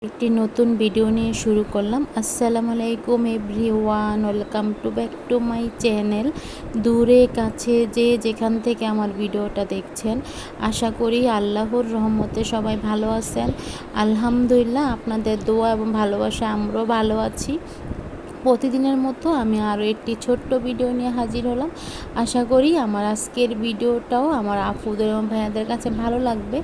একটি নতুন ভিডিও নিয়ে শুরু করলাম। আসসালামু আলাইকুম everyone, welcome to back to my channel. দূরে কাছে যে যেখান থেকে আমার ভিডিওটা দেখছেন, আশা করি আল্লাহর রহমতে সবাই ভালো আছেন। আলহামদুলিল্লাহ, আপনাদের দোয়া এবং ভালোবাসা আমরাও ভালো আছি। প্রতিদিনের মতো আমি আরও একটি ছোট্ট ভিডিও নিয়ে হাজির হলাম। আশা করি আমার আজকের ভিডিওটাও আমার আপুদের এবং ভাইয়াদের কাছে ভালো লাগবে।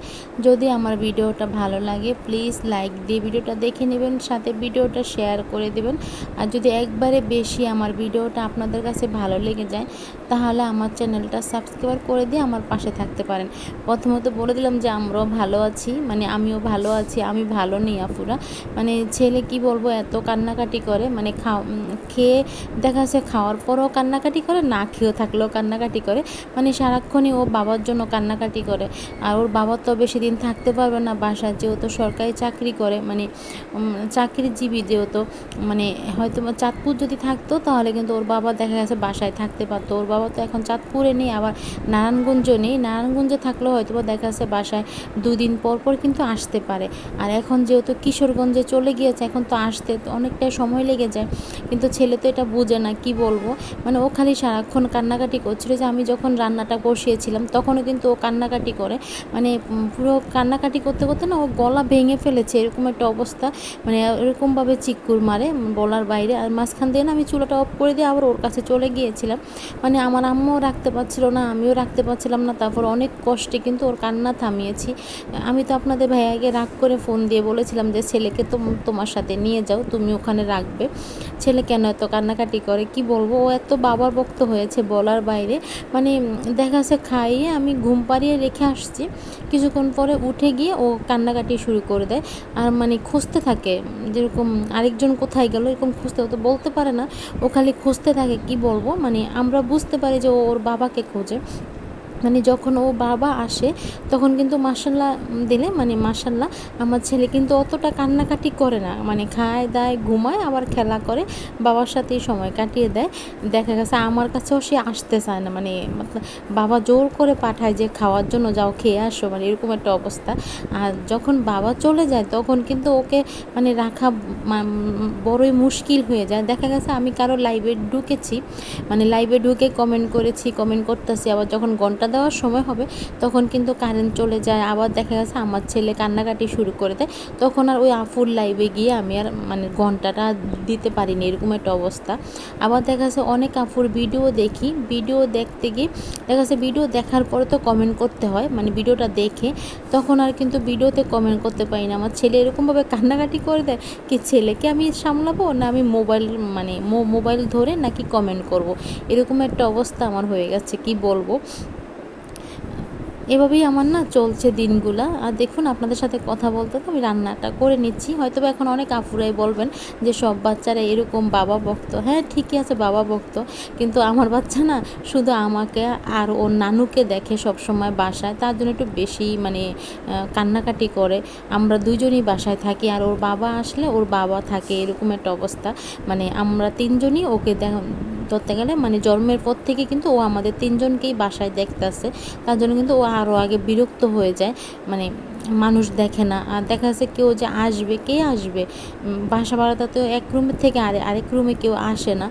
যদি আমার ভিডিওটা ভালো লাগে প্লিজ লাইক দিয়ে ভিডিওটা দেখে নেবেন, সাথে ভিডিওটা শেয়ার করে দেবেন। আর যদি একবারে বেশি আমার ভিডিওটা আপনাদের কাছে ভালো লেগে যায় তাহলে আমার চ্যানেলটা সাবস্ক্রাইব করে দিয়ে আমার পাশে থাকতে পারেন। প্রথমত বলে দিলাম যে আমরাও ভালো আছি, মানে আমিও ভালো আছি। আমি ভালো নেই আপুরা, মানে ছেলে কি বলবো এত কান্নাকাটি করে, মানে খেয়ে দেখা যাচ্ছে খাওয়ার পরেও কান্নাকাটি করে, না খেয়েও থাকলেও কান্নাকাটি করে, মানে সারাক্ষণই ও বাবার জন্য কান্নাকাটি করে। আর ওর বাবা তো বেশি দিন থাকতে পারবে না বাসায়, যেহেতু সরকারি চাকরি করে, মানে চাকরিজীবী যেহেতু, মানে হয়তো চাঁদপুর যদি থাকতো তাহলে কিন্তু ওর বাবা দেখা গেছে বাসায় থাকতে পারতো। ওর বাবা তো এখন চাঁদপুরে নেই, আবার নারায়ণগঞ্জও নেই। নারায়ণগঞ্জে থাকলেও হয়তো দেখা যাচ্ছে বাসায় দুদিন পর পর কিন্তু আসতে পারে। আর এখন যেহেতু কিশোরগঞ্জে চলে গিয়েছে, এখন তো আসতে তো অনেকটাই সময় লেগে যায়। কিন্তু ছেলে তো এটা বুঝে না, কি বলবো, মানে ও খালি সারাক্ষণ কান্নাকাটি করছিল। যে আমি যখন রান্নাটা বসিয়েছিলাম তখনও কিন্তু ও কান্নাকাটি করে, মানে পুরো কান্নাকাটি করতে করতে না ও গলা ভেঙে ফেলেছে, এরকম একটা অবস্থা। মানে এরকমভাবে চিক্কুর মারে বলার বাইরে। আর মাঝখান দিয়ে না আমি চুলাটা অফ করে দিয়ে আবার ওর কাছে চলে গিয়েছিলাম। মানে আমার আম্মাও রাখতে পারছিল না, আমিও রাখতে পারছিলাম না। তারপর অনেক কষ্টে কিন্তু ওর কান্না থামিয়েছি। আমি তো আপনাদের ভাইয়াকে রাগ করে ফোন দিয়ে বলেছিলাম যে ছেলেকে তো তোমার সাথে নিয়ে যাও, তুমি ওখানে রাখবে। ছেলে কেন এত কান্নাকাটি করে, কি বলবো, ও এত বাবার ভক্ত হয়েছে বলার বাইরে। মানে দেখা যাচ্ছে খাইয়ে আমি ঘুম পাড়িয়ে রেখে আসছি, কিছুক্ষণ পরে উঠে গিয়ে ও কান্নাকাটি শুরু করে দেয়। আর মানে খুঁজতে থাকে, যেরকম আরেকজন কোথায় গেল এরকম খুঁজতে, ও তো বলতে পারে না, ও খালি খুঁজতে থাকে। কি বলবো, মানে আমরা বুঝতে পারি যে ও ওর বাবাকে খোঁজে। মানে যখন ও বাবা আসে তখন কিন্তু মাশাল্লাহ দিলে, মানে মাশাল্লাহ আমার ছেলে কিন্তু অতটা কান্নাকাটি করে না, মানে খায় দায় ঘুমায় আবার খেলা করে, বাবার সাথেই সময় কাটিয়ে দেয়। দেখা গেছে আমার কাছেও সে আসতে চায় না, মানে বাবা জোর করে পাঠায় যে খাওয়ার জন্য, যাও খেয়ে আসো, মানে এরকম একটা অবস্থা। আর যখন বাবা চলে যায় তখন কিন্তু ওকে মানে রাখা বড়ই মুশকিল হয়ে যায়। দেখা গেছে আমি কারো লাইভে ঢুকেছি, মানে লাইভে ঢুকে কমেন্ট করেছি, কমেন্ট করতেছি, আবার যখন ঘন্টা দেওয়ার সময় হবে তখন কিন্তু কারেন্ট চলে যায়। আবার দেখা গেছে আমার ছেলে কান্নাকাটি শুরু করে দেয়, তখন আর ওই আফুর লাইভে গিয়ে আমি আর মানে ঘন্টাটা দিতে পারিনি, এরকম একটা অবস্থা। আবার দেখা যাচ্ছে অনেক আফুর ভিডিও দেখি, ভিডিও দেখতে গিয়ে দেখা যাচ্ছে ভিডিও দেখার পরে তো কমেন্ট করতে হয়, মানে ভিডিওটা দেখে তখন আর কিন্তু ভিডিওতে কমেন্ট করতে পারি না। আমার ছেলে এরকমভাবে কান্নাকাটি করে দেয়, কি ছেলেকে আমি সামলাবো না আমি মোবাইল, মানে মোবাইল ধরে নাকি কমেন্ট করব, এরকম একটা অবস্থা আমার হয়ে গেছে, কি বলবো। এভাবেই আমার না চলছে দিনগুলা। আর দেখুন আপনাদের সাথে কথা বলতে তো আমি রান্নাটা করে নিচ্ছি। হয়তো এখন অনেক আপুরাই বলবেন যে সব বাচ্চারা এরকম বাবা ভক্ত। হ্যাঁ ঠিকই আছে, বাবা ভক্ত, কিন্তু আমার বাচ্চা না শুধু আমাকে আর ওর নানুকে দেখে সব সময় বাসায়, তার জন্য একটু বেশি মানে কান্নাকাটি করে। আমরা দুইজনই বাসায় থাকি, আর ওর বাবা আসলে ওর বাবা থাকে, এরকম একটা অবস্থা। মানে আমরা তিনজনই ওকে ধরতে গেলে, মানে জন্মের পর থেকে কিন্তু ও আমাদের তিনজনকেই বাসায় দেখতেছে। তার জন্য কিন্তু ও আরও আগে বিরক্ত হয়ে যায়, মানে মানুষ দেখে না। আর দেখা যাচ্ছে কেউ যে আসবে, কে আসবে, বাসা ভাড়াটা তো এক রুমের থেকে আরেক রুমে কেউ আসে না।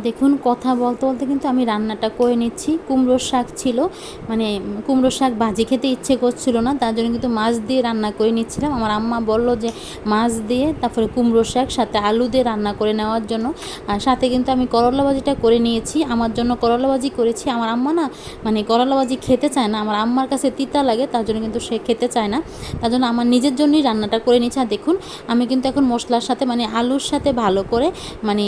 দেখুন কথা বলতে বলতে কিন্তু আমি রান্নাটা করে নিচ্ছি। কুমড়োর শাক ছিল, মানে কুমড়োর শাক ভাজি খেতে ইচ্ছে করছিল না, তার জন্য কিন্তু মাছ দিয়ে রান্না করে নিচ্ছিলাম। আমার আম্মা বলল যে মাছ দিয়ে তারপরে কুমড়োর শাক সাথে আলু দিয়ে রান্না করে নেওয়ার জন্য। আর সাথে কিন্তু আমি করলা ভাজিটা করে নিয়েছি, আমার জন্য করলা ভাজি করেছি। আমার আম্মা না মানে করলা ভাজি খেতে চায় না, আমার আম্মার কাছে তিতা লাগে, তার জন্য কিন্তু সে খেতে চায় না, তার জন্য আমার নিজের জন্যই রান্নাটা করে নিচ্ছি। আর দেখুন আমি কিন্তু এখন মশলার সাথে মানে আলুর সাথে ভালো করে মানে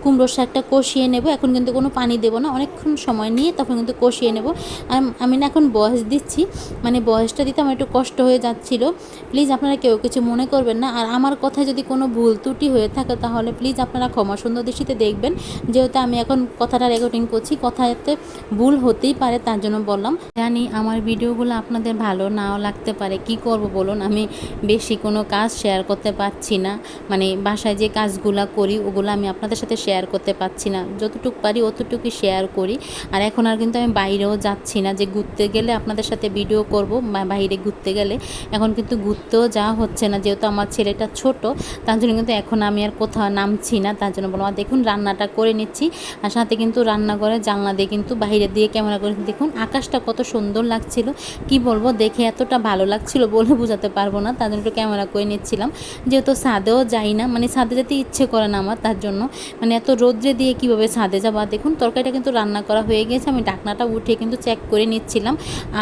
কুমড়োর শাকটা কষিয়ে নেব। এখন কিন্তু কোনো পানি দেবো না, অনেকক্ষণ সময় নিয়ে তখন কিন্তু কষিয়ে নেব। আর আমি না এখন বয়স দিচ্ছি, মানে বয়সটা দিতে আমার একটু কষ্ট হয়ে যাচ্ছিলো, প্লিজ আপনারা কেউ কিছু মনে করবেন না। আর আমার কথায় যদি কোনো ভুল ত্রুটি হয়ে থাকে তাহলে প্লিজ আপনারা ক্ষমা সুন্দর দৃষ্টিতে দেখবেন, যেহেতু আমি এখন কথাটা রেকর্ডিং করছি, কথাতে ভুল হতেই পারে, তার জন্য বললাম। জানি আমার ভিডিওগুলো আপনাদের ভালো নাও লাগতে পারে, কি করব বলুন, আমি বেশি কোনো কাজ শেয়ার করতে পারছি না। মানে বাসায় যে কাজগুলা করি ওগুলো আমি আপনাদের সাথে শেয়ার করতে পারছি না, যতটুকু পারি অতটুকুই শেয়ার করি। আর এখন আর কিন্তু আমি বাইরেও যাচ্ছি না যে ঘুরতে গেলে আপনাদের সাথে ভিডিও করব, বাইরে ঘুরতে গেলে এখন কিন্তু ঘুরতেও যাওয়া হচ্ছে না, যেহেতু আমার ছেলেটা ছোট, তার জন্য কিন্তু এখন আমি আর কোথাও নামছি না। তার জন্য বললাম, আর দেখুন রান্নাটা করে নিচ্ছি, আর সাথে কিন্তু রান্নাঘরের জানলা দিয়ে কিন্তু বাইরে দিয়ে ক্যামেরা করে দেখুন আকাশটা কত সুন্দর লাগছিল, কি বলবো, দেখে এতটা ভালো লাগছিল বলে বোঝাতে পারবো না। তার জন্য একটু ক্যামেরা করে নিচ্ছিলাম, যেহেতু ছাদেও যাই না, মানে ছাদে যেতে ইচ্ছে করে না আমার, তার জন্য মানে এত রোদ্রে দিয়ে কীভাবে ছাদে যাবো। দেখুন তরকারিটা কিন্তু রান্না করা হয়ে গিয়েছে, আমি ঢাকনাটা উঠে কিন্তু চেক করে নিচ্ছিলাম।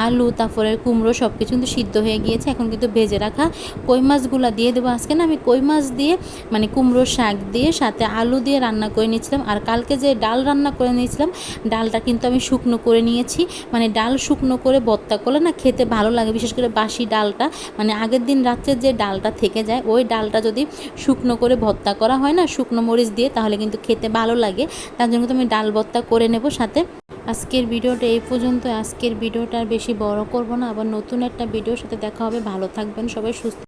আলু তারপরে কুমড়ো সব কিছু কিন্তু সিদ্ধ হয়ে গিয়েছে, এখন কিন্তু ভেজে রাখা কই মাছগুলো দিয়ে দেবো। আজকে না আমি কই মাছ দিয়ে মানে কুমড়ো শাক দিয়ে সাথে আলু দিয়ে রান্না করে নিয়েছিলাম। আর কালকে যে ডাল রান্না করে নিয়েছিলাম, ডালটা কিন্তু আমি শুকনো করে নিয়েছি। মানে ডাল শুকনো করে ভর্তা করলে না খেতে ভালো লাগে, বিশেষ করে বাসি ডালটা, মানে আগের দিন রাত্রে যে ডালটা থেকে যায় ওই ডালটা যদি শুকনো করে ভর্তা করা হয় না শুকনো মরিচ দিয়ে, তাহলে কিন্তু খেতে ভালো লাগে। তার জন্য কিন্তু আমি ডাল ভর্তা করে নেব সাথে। আজকের ভিডিওটা এই পর্যন্ত। আজকের ভিডিওটা আর বেশি বড় করব না, আবার নতুন একটা ভিডিওর সাথে দেখা হবে। ভালো থাকবেন সবাই, সুস্থ।